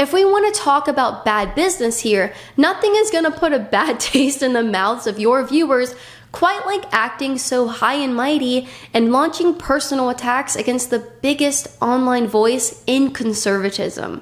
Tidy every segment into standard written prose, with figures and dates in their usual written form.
If we want to talk about bad business here, nothing is going to put a bad taste in the mouths of your viewers quite like acting so high and mighty and launching personal attacks against the biggest online voice in conservatism.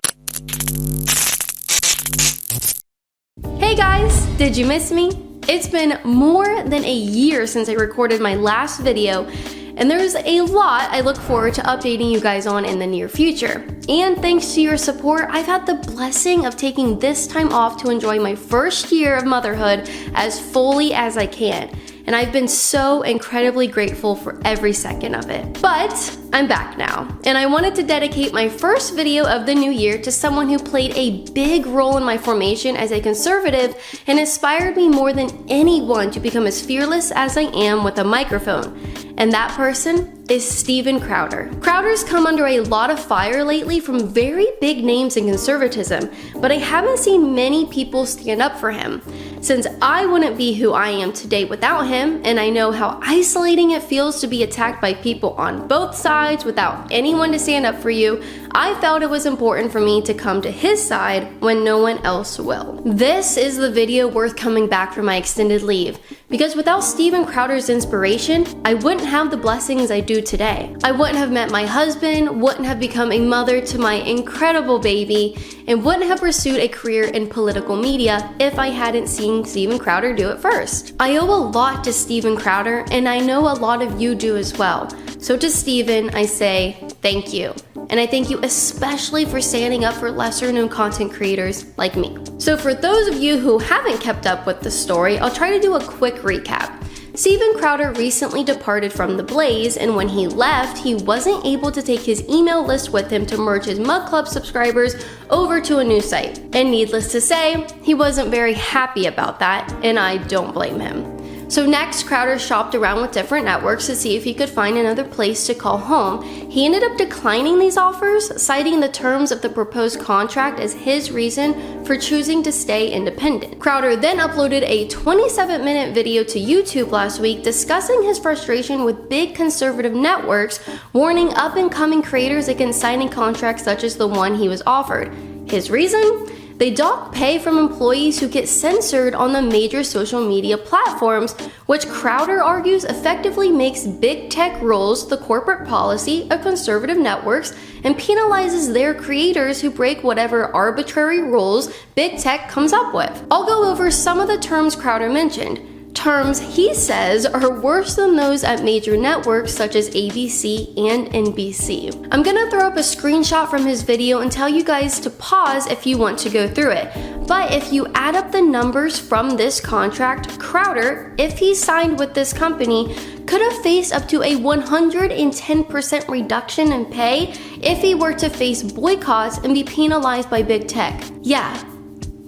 Hey guys, did you miss me? It's been more than a year since I recorded my last video, and there's a lot I look forward to updating you guys on in the near future. And thanks to your support, I've had the blessing of taking this time off to enjoy my first year of motherhood as fully as I can. And I've been so incredibly grateful for every second of it. But I'm back now, and I wanted to dedicate my first video of the new year to someone who played a big role in my formation as a conservative and inspired me more than anyone to become as fearless as I am with a microphone. And that person is Steven Crowder. Crowder's come under a lot of fire lately from very big names in conservatism, but I haven't seen many people stand up for him. Since I wouldn't be who I am today without him, and I know how isolating it feels to be attacked by people on both sides without anyone to stand up for you, I felt it was important for me to come to his side when no one else will. This is the video worth coming back from my extended leave, because without Steven Crowder's inspiration, I wouldn't have the blessings I do today. I wouldn't have met my husband, wouldn't have become a mother to my incredible baby, and wouldn't have pursued a career in political media if I hadn't seen Steven Crowder do it first. I owe a lot to Steven Crowder, and I know a lot of you do as well. So to Steven, I say thank you. And I thank you especially for standing up for lesser known content creators like me. So for those of you who haven't kept up with the story, I'll try to do a quick recap. Steven Crowder recently departed from The Blaze, and when he left, he wasn't able to take his email list with him to merge his Mug Club subscribers over to a new site. And needless to say, he wasn't very happy about that, and I don't blame him. So next, Crowder shopped around with different networks to see if he could find another place to call home. He ended up declining these offers, citing the terms of the proposed contract as his reason for choosing to stay independent. Crowder then uploaded a 27-minute video to YouTube last week discussing his frustration with big conservative networks, warning up-and-coming creators against signing contracts such as the one he was offered. His reason? They dock pay from employees who get censored on the major social media platforms, which Crowder argues effectively makes big tech rules the corporate policy of conservative networks and penalizes their creators who break whatever arbitrary rules big tech comes up with. I'll go over some of the terms Crowder mentioned. Terms he says are worse than those at major networks such as ABC and NBC. I'm gonna throw up a screenshot from his video and tell you guys to pause if you want to go through it. But if you add up the numbers from this contract, Crowder, if he signed with this company, could have faced up to a 110% reduction in pay if he were to face boycotts and be penalized by big tech. Yeah,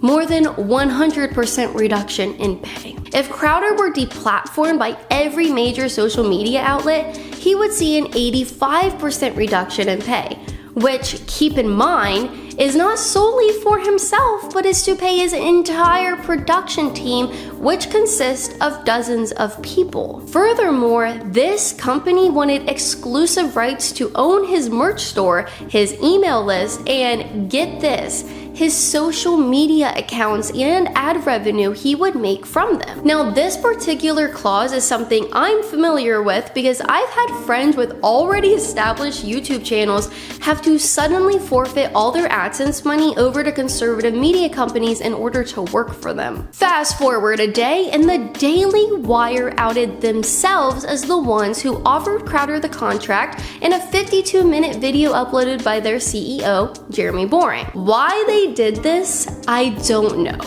more than 100% reduction in pay. If Crowder were deplatformed by every major social media outlet, he would see an 85% reduction in pay, which, keep in mind, is not solely for himself, but is to pay his entire production team, which consists of dozens of people. Furthermore, this company wanted exclusive rights to own his merch store, his email list, and get this, his social media accounts and ad revenue he would make from them. Now, this particular clause is something I'm familiar with because I've had friends with already established YouTube channels have to suddenly forfeit all their AdSense money over to conservative media companies in order to work for them. Fast forward a day, and the Daily Wire outed themselves as the ones who offered Crowder the contract in a 52-minute video uploaded by their CEO, Jeremy Boring. Why they did this, I don't know.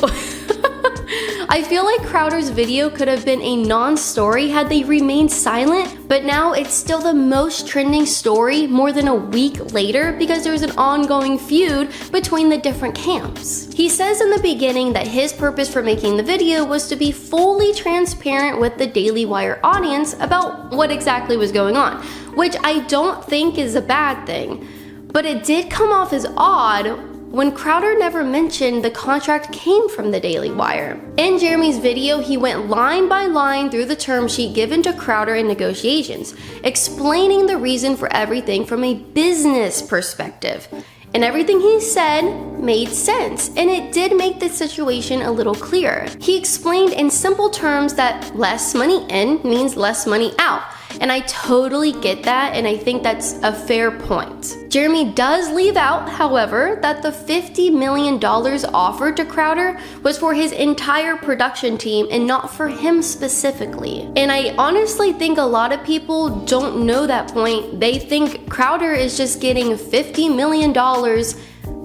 I feel like Crowder's video could have been a non-story had they remained silent, but now it's still the most trending story more than a week later because there's an ongoing feud between the different camps. He says in the beginning that his purpose for making the video was to be fully transparent with the Daily Wire audience about what exactly was going on, which I don't think is a bad thing. But it did come off as odd when Crowder never mentioned the contract came from the Daily Wire. In Jeremy's video, he went line by line through the term sheet given to Crowder in negotiations, explaining the reason for everything from a business perspective. And everything he said made sense, and it did make the situation a little clearer. He explained in simple terms that less money in means less money out. And I totally get that, and I think that's a fair point. Jeremy does leave out, however, that the $50 million offered to Crowder was for his entire production team and not for him specifically. And I honestly think a lot of people don't know that point. They think Crowder is just getting $50 million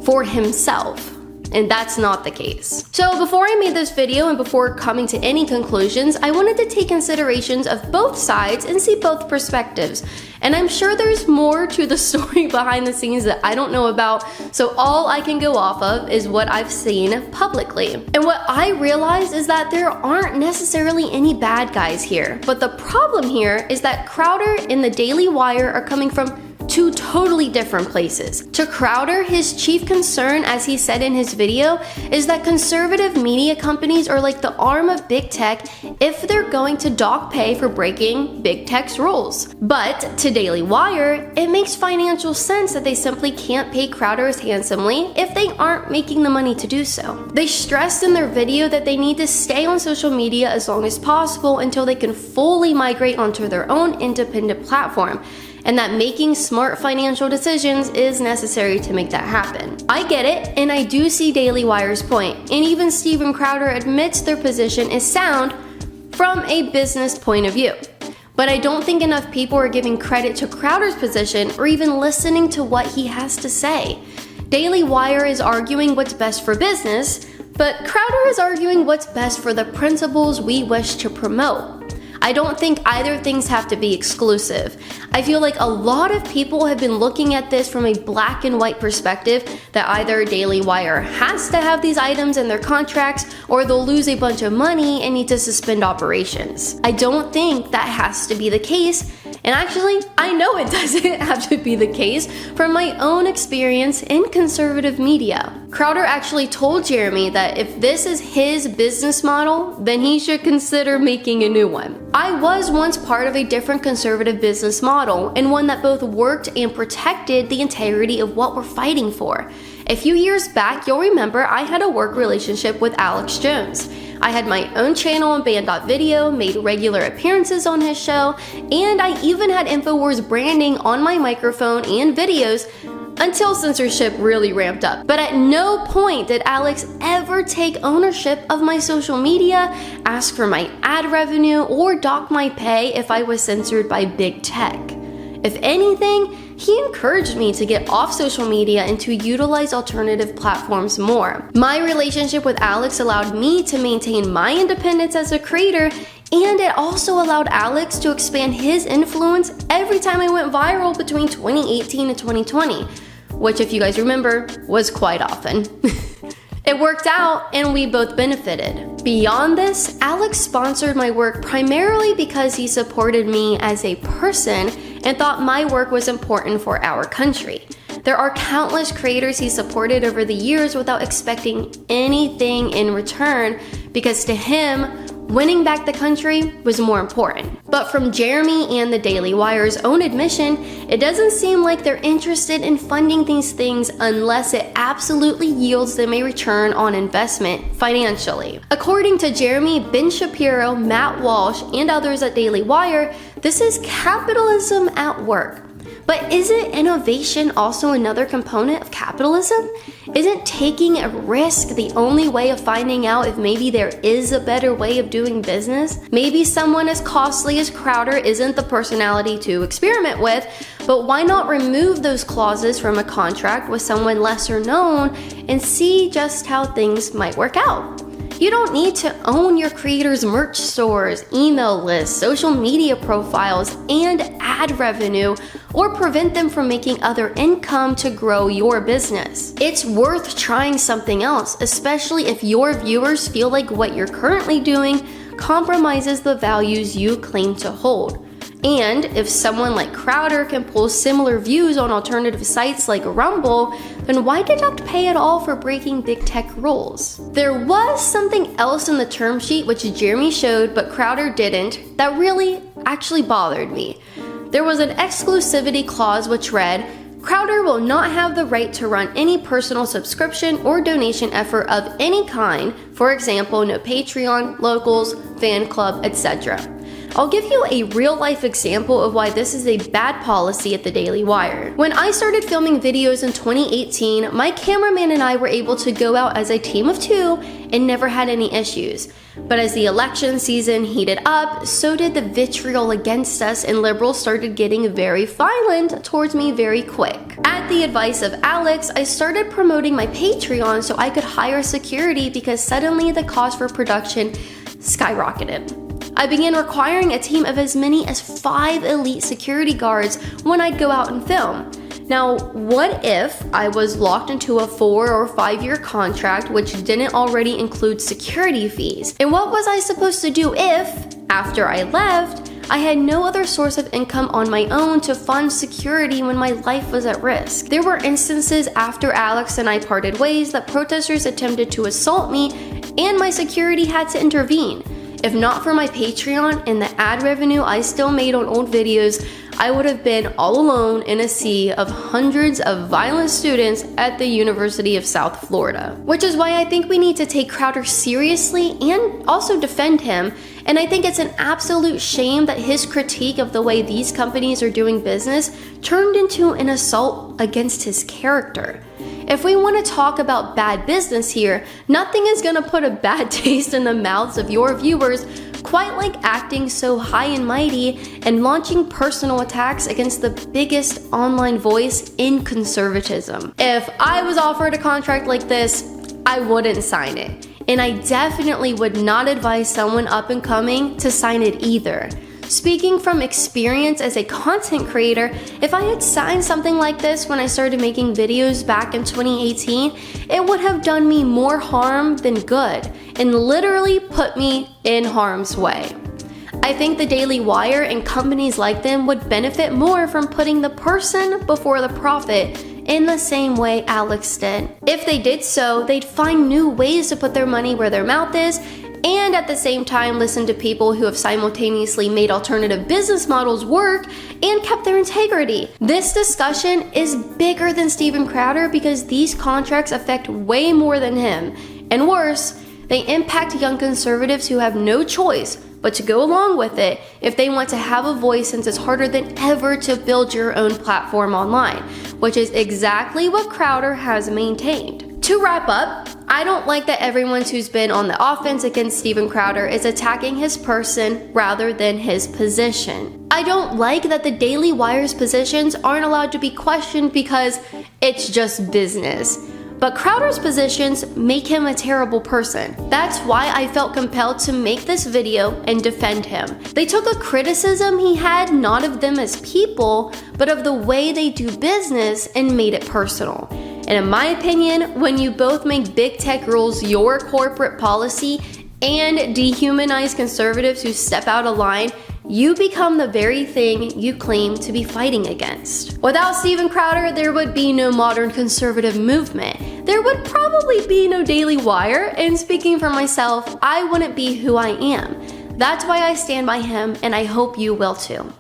for himself. And that's not the case. So before I made this video and before coming to any conclusions, I wanted to take considerations of both sides and see both perspectives. And I'm sure there's more to the story behind the scenes that I don't know about, so all I can go off of is what I've seen publicly. And what I realize is that there aren't necessarily any bad guys here, but the problem here is that Crowder and the Daily Wire are coming from two totally different places. To Crowder, his chief concern, as he said in his video, is that conservative media companies are like the arm of big tech if they're going to dock pay for breaking big tech's rules. But to Daily Wire, it makes financial sense that they simply can't pay Crowder as handsomely if they aren't making the money to do so. They stressed in their video that they need to stay on social media as long as possible until they can fully migrate onto their own independent platform, and that making smart financial decisions is necessary to make that happen. I get it, and I do see Daily Wire's point, and even Steven Crowder admits their position is sound from a business point of view. But I don't think enough people are giving credit to Crowder's position or even listening to what he has to say. Daily Wire is arguing what's best for business, but Crowder is arguing what's best for the principles we wish to promote. I don't think either things have to be exclusive. I feel like a lot of people have been looking at this from a black and white perspective, that either Daily Wire has to have these items in their contracts or they'll lose a bunch of money and need to suspend operations. I don't think that has to be the case, and actually, I know it doesn't have to be the case from my own experience in conservative media. Crowder actually told Jeremy that if this is his business model, then he should consider making a new one. I was once part of a different conservative business model, and one that both worked and protected the integrity of what we're fighting for. A few years back, you'll remember I had a work relationship with Alex Jones. I had my own channel on Band.video, made regular appearances on his show, and I even had InfoWars branding on my microphone and videos until censorship really ramped up. But at no point did Alex ever take ownership of my social media, ask for my ad revenue, or dock my pay if I was censored by big tech. If anything, he encouraged me to get off social media and to utilize alternative platforms more. My relationship with Alex allowed me to maintain my independence as a creator, and it also allowed Alex to expand his influence every time I went viral between 2018 and 2020, which, if you guys remember, was quite often. It worked out and we both benefited. Beyond this, Alex sponsored my work primarily because he supported me as a person and thought my work was important for our country. There are countless creators he supported over the years without expecting anything in return, because to him, winning back the country was more important. But from Jeremy and the Daily Wire's own admission, it doesn't seem like they're interested in funding these things unless it absolutely yields them a return on investment financially. According to Jeremy, Ben Shapiro, Matt Walsh, and others at Daily Wire, this is capitalism at work. But isn't innovation also another component of capitalism? Isn't taking a risk the only way of finding out if maybe there is a better way of doing business? Maybe someone as costly as Crowder isn't the personality to experiment with, but why not remove those clauses from a contract with someone lesser known and see just how things might work out? You don't need to own your creators' merch stores, email lists, social media profiles, and ad revenue, or prevent them from making other income to grow your business. It's worth trying something else, especially if your viewers feel like what you're currently doing compromises the values you claim to hold. And if someone like Crowder can pull similar views on alternative sites like Rumble, then why deduct pay at all for breaking big tech rules? There was something else in the term sheet which Jeremy showed but Crowder didn't that really actually bothered me. There was an exclusivity clause which read, Crowder will not have the right to run any personal subscription or donation effort of any kind, for example, no Patreon, locals, fan club, etc. I'll give you a real-life example of why this is a bad policy at the Daily Wire. When I started filming videos in 2018, my cameraman and I were able to go out as a team of 2 and never had any issues. But as the election season heated up, so did the vitriol against us, and liberals started getting very violent towards me very quick. At the advice of Alex, I started promoting my Patreon so I could hire security because suddenly the cost for production skyrocketed. I began requiring a team of as many as 5 elite security guards when I'd go out and film. Now, what if I was locked into a 4 or 5 year contract which didn't already include security fees? And what was I supposed to do if, after I left, I had no other source of income on my own to fund security when my life was at risk? There were instances after Alex and I parted ways that protesters attempted to assault me and my security had to intervene. If not for my Patreon and the ad revenue I still made on old videos, I would have been all alone in a sea of hundreds of violent students at the University of South Florida. Which is why I think we need to take Crowder seriously and also defend him. And I think it's an absolute shame that his critique of the way these companies are doing business turned into an assault against his character. If we want to talk about bad business here, nothing is going to put a bad taste in the mouths of your viewers quite like acting so high and mighty and launching personal attacks against the biggest online voice in conservatism. If I was offered a contract like this, I wouldn't sign it. And I definitely would not advise someone up and coming to sign it either. Speaking from experience as a content creator, if I had signed something like this when I started making videos back in 2018, it would have done me more harm than good and literally put me in harm's way. I think the Daily Wire and companies like them would benefit more from putting the person before the profit in the same way Alex did. If they did so, they'd find new ways to put their money where their mouth is and at the same time listen to people who have simultaneously made alternative business models work and kept their integrity. This discussion is bigger than Steven Crowder because these contracts affect way more than him. And worse, they impact young conservatives who have no choice but to go along with it if they want to have a voice, since it's harder than ever to build your own platform online, which is exactly what Crowder has maintained. To wrap up, I don't like that everyone who's been on the offense against Steven Crowder is attacking his person rather than his position. I don't like that the Daily Wire's positions aren't allowed to be questioned because it's just business. But Crowder's positions make him a terrible person. That's why I felt compelled to make this video and defend him. They took a criticism he had not of them as people, but of the way they do business and made it personal. And in my opinion, when you both make big tech rules your corporate policy and dehumanize conservatives who step out of line, you become the very thing you claim to be fighting against. Without Steven Crowder, there would be no modern conservative movement. There would probably be no Daily Wire, and speaking for myself, I wouldn't be who I am. That's why I stand by him, and I hope you will too.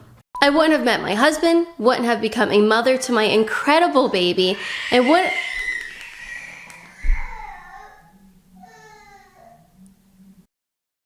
I wouldn't have met my husband, wouldn't have become a mother to my incredible baby, and wouldn't